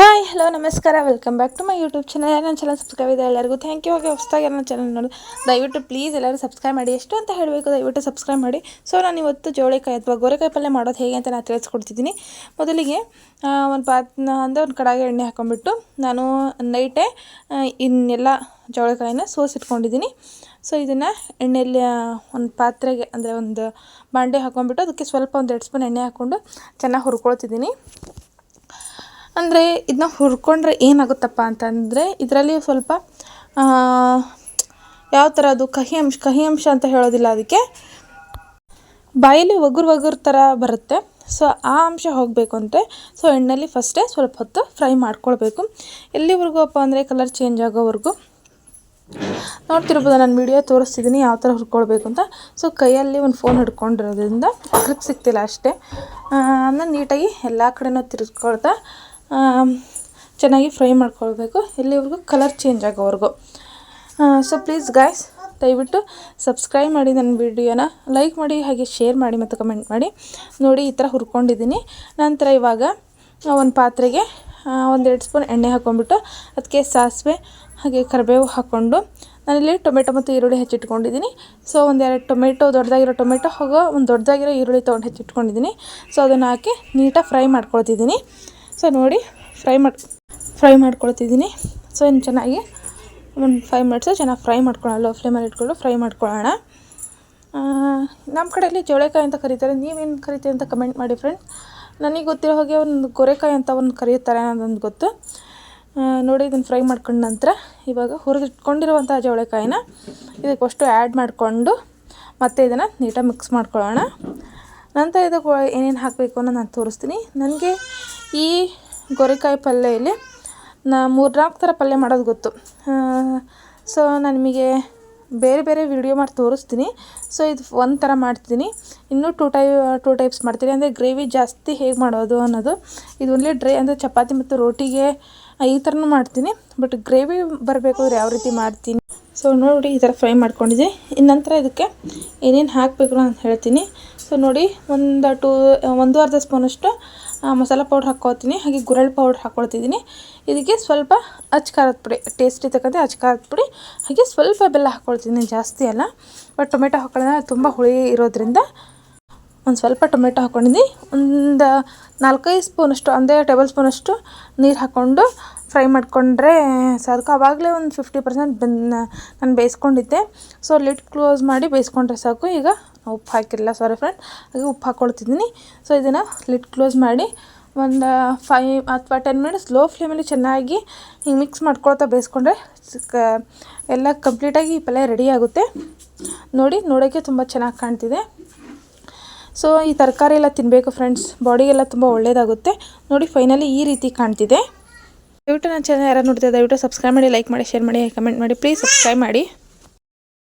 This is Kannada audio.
ಹಾಯ್ ಹಲೋ ನಮಸ್ಕಾರ, welcome back to my YouTube channel. ನನ್ನ ಚಾನಲ್ ಸಬ್ಸ್ಕ್ರೈಬ್ ಇದೆ ಎಲ್ಲರಿಗೂ ಥ್ಯಾಂಕ್ ಯು. ಹಾಗೆ ಹೊಸದಾಗಿ ನನ್ನ ಚಾನಲ್ ನೋಡಿ ದಯವಿಟ್ಟು ಪ್ಲೀಸ್ ಎಲ್ಲರೂ ಸಬ್ಸ್ಕ್ರೈಬ್ ಮಾಡಿ. ಎಷ್ಟು ಅಂತ ಹೇಳಬೇಕು, ದಯವಿಟ್ಟು ಸಬ್ಸ್ಕ್ರೈಬ್ ಮಾಡಿ. ಸೊ ನಾನು ಇವತ್ತು ಜೋಳಿಕಾಯಿ ಅಥವಾ ಗೋರೆಕಾಯಿ ಪಲ್ಯ ಮಾಡೋದು ಹೇಗೆ ಅಂತ ನಾನು ತಿಳಿಸ್ಕೊಡ್ತಿದ್ದೀನಿ. ಮೊದಲಿಗೆ ಒಂದು ಕಡಾಯಿಗೆ ಎಣ್ಣೆ ಹಾಕೊಂಡ್ಬಿಟ್ಟು ನಾನು ನೈಟೇ ಇನ್ನೆಲ್ಲ ಜೋಳಿಕಾಯಿನ ಸೋಸಿಟ್ಕೊಂಡಿದ್ದೀನಿ. ಸೊ ಇದನ್ನು ಎಣ್ಣೆಯಲ್ಲಿ ಒಂದು ಪಾತ್ರೆಗೆ ಅಂದರೆ ಒಂದು ಬಾಂಡೆ ಹಾಕೊಂಡ್ಬಿಟ್ಟು ಅದಕ್ಕೆ ಸ್ವಲ್ಪ ಒಂದು 2 ಸ್ಪೂನ್ ಎಣ್ಣೆ ಹಾಕ್ಕೊಂಡು ಚೆನ್ನಾಗಿ ಹುರ್ಕೊಳ್ತಿದ್ದೀನಿ. ಅಂದರೆ ಇದನ್ನ ಹುರ್ಕೊಂಡ್ರೆ ಏನಾಗುತ್ತಪ್ಪ ಅಂತಂದರೆ ಇದರಲ್ಲಿ ಸ್ವಲ್ಪ ಯಾವ ಥರ ಅದು ಕಹಿ ಅಂಶ ಅಂತ ಹೇಳೋದಿಲ್ಲ, ಅದಕ್ಕೆ ಬಾಯಲ್ಲಿ ಒಗುರು ಥರ ಬರುತ್ತೆ. ಸೊ ಆ ಅಂಶ ಹೋಗಬೇಕು ಅಂತೆ. ಸೊ ಎಣ್ಣೆಯಲ್ಲಿ ಫಸ್ಟೇ ಸ್ವಲ್ಪ ಹೊತ್ತು ಫ್ರೈ ಮಾಡ್ಕೊಳ್ಬೇಕು. ಎಲ್ಲಿವರೆಗೂ ಅಪ್ಪ ಅಂದರೆ ಕಲರ್ ಚೇಂಜ್ ಆಗೋವರೆಗೂ. ನೋಡ್ತಿರ್ಬೋದು, ನಾನು ವಿಡಿಯೋ ತೋರಿಸ್ತಿದ್ದೀನಿ ಯಾವ ಥರ ಹುರ್ಕೊಳ್ಬೇಕು ಅಂತ. ಸೊ ಕೈಯಲ್ಲಿ ಒಂದು ಫೋನ್ ಹಿಡ್ಕೊಂಡಿರೋದ್ರಿಂದ ಗ್ರಿಪ್ ಸಿಗ್ತಿಲ್ಲ ಅಷ್ಟೇ. ಅದನ್ನ ನೀಟಾಗಿ ಎಲ್ಲ ಕಡೆನೂ ತಿರ್ಸ್ಕೊಳ್ತಾ ಚೆನ್ನಾಗಿ ಫ್ರೈ ಮಾಡ್ಕೊಳ್ಬೇಕು, ಎಲ್ಲಿವರೆಗೂ ಕಲರ್ ಚೇಂಜ್ ಆಗೋವರೆಗೂ. ಸೊ ಪ್ಲೀಸ್ ಗಾಯ್ಸ್, ದಯವಿಟ್ಟು ಸಬ್ಸ್ಕ್ರೈಬ್ ಮಾಡಿ, ನನ್ನ ವಿಡಿಯೋನ ಲೈಕ್ ಮಾಡಿ, ಹಾಗೆ ಶೇರ್ ಮಾಡಿ ಮತ್ತು ಕಮೆಂಟ್ ಮಾಡಿ. ನೋಡಿ ಈ ಥರ ಹುರ್ಕೊಂಡಿದ್ದೀನಿ. ನಂತರ ಇವಾಗ ಒಂದು ಪಾತ್ರೆಗೆ ಒಂದು 2 ಸ್ಪೂನ್ ಎಣ್ಣೆ ಹಾಕ್ಕೊಂಡ್ಬಿಟ್ಟು ಅದಕ್ಕೆ ಸಾಸಿವೆ ಹಾಗೆ ಕರಿಬೇವು ಹಾಕ್ಕೊಂಡು ನಾನಿಲ್ಲಿ ಟೊಮೆಟೊ ಮತ್ತು ಈರುಳ್ಳಿ ಹೆಚ್ಚಿಟ್ಕೊಂಡಿದ್ದೀನಿ. ಸೊ ಒಂದು 2 ಟೊಮೆಟೊ, ದೊಡ್ಡದಾಗಿರೋ ಟೊಮೆಟೊ ಹಾಗೂ ಒಂದು ದೊಡ್ಡದಾಗಿರೋ ಈರುಳ್ಳಿ ತೊಗೊಂಡು ಹೆಚ್ಚಿಟ್ಕೊಂಡಿದ್ದೀನಿ. ಸೊ ಅದನ್ನು ಹಾಕಿ ನೀಟಾಗಿ ಫ್ರೈ ಮಾಡ್ಕೊಳ್ತಿದ್ದೀನಿ. ಸೊ ನೋಡಿ ಫ್ರೈ ಮಾಡ್ಕೊಳ್ತಿದ್ದೀನಿ. ಸೊ ಇನ್ನು ಚೆನ್ನಾಗಿ ಒಂದು 5 ಮಿನಿಟ್ಸು ಚೆನ್ನಾಗಿ ಫ್ರೈ ಮಾಡ್ಕೊಳ್ಳೋಣ. ಲೋ ಫ್ಲೇಮಲ್ಲಿ ಇಟ್ಕೊಂಡು ಫ್ರೈ ಮಾಡ್ಕೊಳ್ಳೋಣ. ನಮ್ಮ ಕಡೆಯಲ್ಲಿ ಜೋಳೆಕಾಯಿ ಅಂತ ಕರೀತಾರೆ, ನೀವೇನು ಕರಿತೀರಿ ಅಂತ ಕಮೆಂಟ್ ಮಾಡಿ ಫ್ರೆಂಡ್ಸ್. ನನಗೆ ಗೊತ್ತಿರೋ ಹಾಗೆ ಒಂದು ಗೋರೆಕಾಯಿ ಅಂತ ಒಂದು ಕರೆಯುತ್ತಾರೆ ಅನ್ನೋದೊಂದು ಗೊತ್ತು. ನೋಡಿ ಇದನ್ನು ಫ್ರೈ ಮಾಡ್ಕೊಂಡ ನಂತರ ಇವಾಗ ಹುರಿದಿಟ್ಕೊಂಡಿರುವಂಥ ಜೋಳೆಕಾಯಿನ ಇದಕ್ಕೆ ಅಷ್ಟು ಆ್ಯಡ್ ಮಾಡಿಕೊಂಡು ಮತ್ತೆ ಇದನ್ನು ನೀಟಾಗಿ ಮಿಕ್ಸ್ ಮಾಡ್ಕೊಳ್ಳೋಣ. ನಂತರ ಇದಕ್ಕೆ ಏನೇನು ಹಾಕಬೇಕು ಅನ್ನೋ ನಾನು ತೋರಿಸ್ತೀನಿ. ನನಗೆ ಈ ಗೋರೆಕಾಯಿ ಪಲ್ಯದಲ್ಲಿ 3-4 ಥರ ಪಲ್ಯ ಮಾಡೋದು ಗೊತ್ತು. ಸೊ ನಾನು ನಿಮಗೆ ಬೇರೆ ಬೇರೆ ವಿಡಿಯೋ ಮಾಡಿ ತೋರಿಸ್ತೀನಿ. ಸೊ ಇದು ಒಂದು ಥರ ಮಾಡ್ತೀನಿ, ಇನ್ನೂ 2 ಟೈಪ್ಸ್ ಮಾಡ್ತೀನಿ. ಅಂದರೆ ಗ್ರೇವಿ ಜಾಸ್ತಿ ಹೇಗೆ ಮಾಡೋದು ಅನ್ನೋದು. ಇದು ಓನ್ಲಿ ಡ್ರೈ ಅಂದರೆ ಚಪಾತಿ ಮತ್ತು ರೋಟಿಗೆ ಈ ಥರನೂ ಮಾಡ್ತೀನಿ. ಬಟ್ ಗ್ರೇವಿ ಬರಬೇಕು ಅಂದರೆ ಯಾವ ರೀತಿ ಮಾಡ್ತೀನಿ. ಸೊ ನೋಡಿ ಈ ಥರ ಫ್ರೈ ಮಾಡ್ಕೊಂಡಿದ್ದೀನಿ. ಇನ್ನು ನಂತರ ಇದಕ್ಕೆ ಏನೇನು ಹಾಕಬೇಕು ಅಂತ ಹೇಳ್ತೀನಿ. ಸೊ ನೋಡಿ ಒಂದು 1/2 ಸ್ಪೂನಷ್ಟು ಮಸಾಲ ಪೌಡ್ರ್ ಹಾಕ್ಕೊಳ್ತೀನಿ, ಹಾಗೆ ಗುರೆಳ್ಳು ಪೌಡ್ರ್ ಹಾಕ್ಕೊಳ್ತಿದ್ದೀನಿ. ಇದಕ್ಕೆ ಸ್ವಲ್ಪ ಖಾರದ ಪುಡಿ, ಟೇಸ್ಟ್ ಇರ್ತಕ್ಕಂಥ ಖಾರದ ಪುಡಿ, ಹಾಗೆ ಸ್ವಲ್ಪ ಬೆಲ್ಲ ಹಾಕ್ಕೊಳ್ತೀನಿ, ಜಾಸ್ತಿ ಅಲ್ಲ. ಬಟ್ ಟೊಮೆಟೊ ಹಾಕೊಳ್ಳೋಣ, ತುಂಬ ಹುಳಿ ಇರೋದ್ರಿಂದ ಒಂದು ಸ್ವಲ್ಪ ಟೊಮೆಟೊ ಹಾಕ್ಕೊಂಡಿದ್ದೀನಿ. ಒಂದು 4-5 ಸ್ಪೂನಷ್ಟು ಅಂದರೆ ಟೇಬಲ್ ಸ್ಪೂನಷ್ಟು ನೀರು ಹಾಕ್ಕೊಂಡು ಫ್ರೈ ಮಾಡಿಕೊಂಡ್ರೆ ಸಾಕು. ಆವಾಗಲೇ ಒಂದು 50% ನಾನು ಬೇಯಿಸ್ಕೊಂಡಿದ್ದೆ. ಸೊ ಲಿಡ್ ಕ್ಲೋಸ್ ಮಾಡಿ ಬೇಯಿಸ್ಕೊಂಡ್ರೆ ಸಾಕು. ಈಗ ಉಪ್ಪು ಹಾಕಿರಲಿಲ್ಲ, ಸಾರಿ ಫ್ರೆಂಡ್, ಹಾಗೆ ಉಪ್ಪು ಹಾಕ್ಕೊಳ್ತಿದ್ದೀನಿ. ಸೊ ಇದನ್ನು ಲಿಡ್ ಕ್ಲೋಸ್ ಮಾಡಿ ಒಂದು 5 ಅಥವಾ 10 ಮಿನಿಟ್ಸ್ ಲೋ ಫ್ಲೇಮಲ್ಲಿ ಚೆನ್ನಾಗಿ ಹಿಂಗೆ ಮಿಕ್ಸ್ ಮಾಡ್ಕೊಳ್ತಾ ಬೇಯಿಸ್ಕೊಂಡ್ರೆ ಎಲ್ಲ ಕಂಪ್ಲೀಟಾಗಿ ಈ ಪಲ್ಯ ರೆಡಿ ಆಗುತ್ತೆ. ನೋಡೋಕ್ಕೆ ತುಂಬ ಚೆನ್ನಾಗಿ ಕಾಣ್ತಿದೆ. ಸೊ ಈ ತರಕಾರಿ ಎಲ್ಲ ತಿನ್ನಬೇಕು ಫ್ರೆಂಡ್ಸ್, ಬಾಡಿಗೆಲ್ಲ ತುಂಬ ಒಳ್ಳೆಯದಾಗುತ್ತೆ. ನೋಡಿ ಫೈನಲಿ ಈ ರೀತಿ ಕಾಣ್ತಿದೆ. ದಯವಿಟ್ಟು ನನ್ನ ಚಾನಲ್ ಯಾರು ನೋಡ್ತಿದ್ದೆ ದಯವಿಟ್ಟು ಸಬ್ಸ್ಕ್ರೈಬ್ ಮಾಡಿ, ಲೈಕ್ ಮಾಡಿ, ಶೇರ್ ಮಾಡಿ, ಕಮೆಂಟ್ ಮಾಡಿ. ಪ್ಲೀಸ್ ಸಬ್ಸ್ಕ್ರೈಬ್ ಮಾಡಿ.